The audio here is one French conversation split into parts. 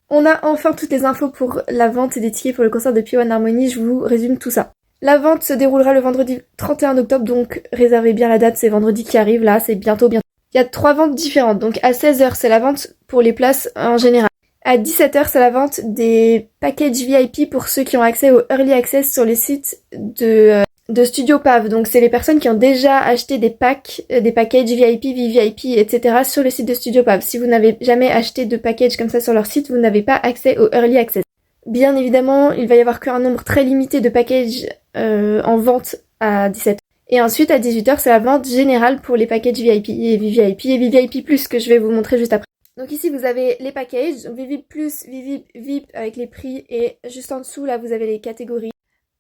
On a enfin toutes les infos pour la vente des tickets pour le concert de P1 Harmony, je vous résume tout ça. La vente se déroulera le vendredi 31 octobre, donc réservez bien la date, c'est vendredi qui arrive là, c'est bientôt. Il y a 3 ventes différentes, donc à 16h c'est la vente pour les places en général. À 17h c'est la vente des packages VIP pour ceux qui ont accès au Early Access sur les sites de Studio Pav. Donc c'est les personnes qui ont déjà acheté des packs, des packages VIP, VVIP, etc. sur le site de Studio Pav. Si vous n'avez jamais acheté de package comme ça sur leur site, vous n'avez pas accès au Early Access. Bien évidemment, il va y avoir qu'un nombre très limité de packages en vente à 17h. Et ensuite, à 18h, c'est la vente générale pour les packages VIP et VVIP et VVIP+, que je vais vous montrer juste après. Donc ici, vous avez les packages, VVIP+, VVIP, VIP avec les prix, et juste en dessous, là, vous avez les catégories.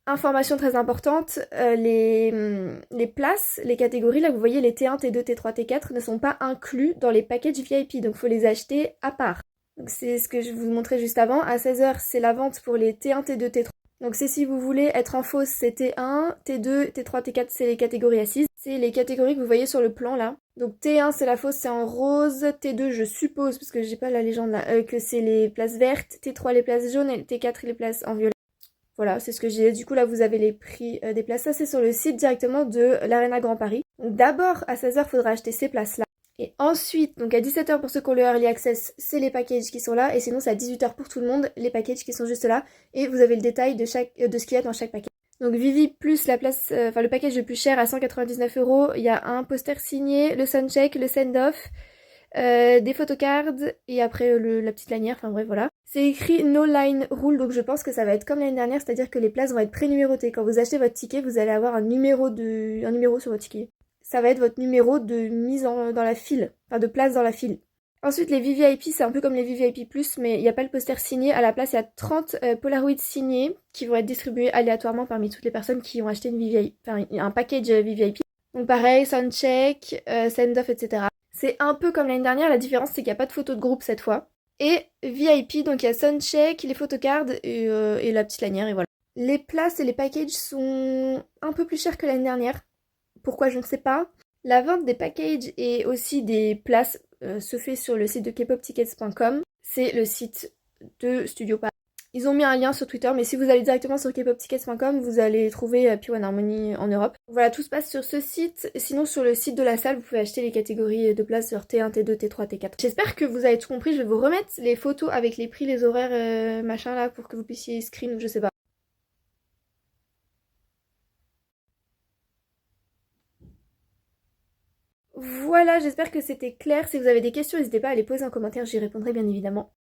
Information très importante, les places, les catégories, là, vous voyez, les T1, T2, T3, T4 ne sont pas inclus dans les packages VIP, donc il faut les acheter à part. Donc c'est ce que je vous montrais juste avant. À 16h, c'est la vente pour les T1, T2, T3. Donc c'est si vous voulez être en fausse, c'est T1, T2, T3, T4, c'est les catégories assises. C'est les catégories que vous voyez sur le plan là. Donc T1 c'est la fausse, c'est en rose. T2 je suppose, parce que j'ai pas la légende là, que c'est les places vertes. T3 les places jaunes et T4 les places en violet. Voilà, c'est ce que j'ai. Du coup, là, vous avez les prix des places. Ça, c'est sur le site directement de l'Arena Grand Paris. Donc d'abord, à 16h, il faudra acheter ces places-là. Et ensuite, donc à 17h pour ceux qui ont le Early Access, c'est les packages qui sont là. Et sinon, c'est à 18h pour tout le monde, les packages qui sont juste là. Et vous avez le détail de ce qu'il y a dans chaque package. Donc Vivi plus la place, le package le plus cher à 199 €. Il y a un poster signé, le soundcheck, le send-off, des photocards et après la petite lanière, enfin bref voilà. C'est écrit No Line Rule, donc je pense que ça va être comme l'année dernière, c'est-à-dire que les places vont être prénumérotées. Quand vous achetez votre ticket, vous allez avoir un numéro sur votre ticket. Ça va être votre numéro de mise dans la file, enfin de place dans la file. Ensuite, les VVIP, c'est un peu comme les VVIP+, mais il n'y a pas le poster signé. À la place, il y a 30 Polaroids signés qui vont être distribués aléatoirement parmi toutes les personnes qui ont acheté une VVIP, enfin, un package VVIP. Donc pareil, soundcheck, send-off, etc. C'est un peu comme l'année dernière, la différence c'est qu'il n'y a pas de photo de groupe cette fois. Et VIP, donc il y a soundcheck, les photocards et la petite lanière, et voilà. Les places et les packages sont un peu plus chers que l'année dernière. Pourquoi, je ne sais pas. La vente des packages et aussi des places se fait sur le site de kpoptickets.com. C'est le site de Studio Paris. Ils ont mis un lien sur Twitter, mais si vous allez directement sur kpoptickets.com, vous allez trouver P1 Harmony en Europe. Voilà, tout se passe sur ce site. Sinon, sur le site de la salle, vous pouvez acheter les catégories de places sur T1, T2, T3, T4. J'espère que vous avez tout compris. Je vais vous remettre les photos avec les prix, les horaires, machin là, pour que vous puissiez screen ou je sais pas. Voilà, j'espère que c'était clair. Si vous avez des questions, n'hésitez pas à les poser en commentaire, j'y répondrai bien évidemment.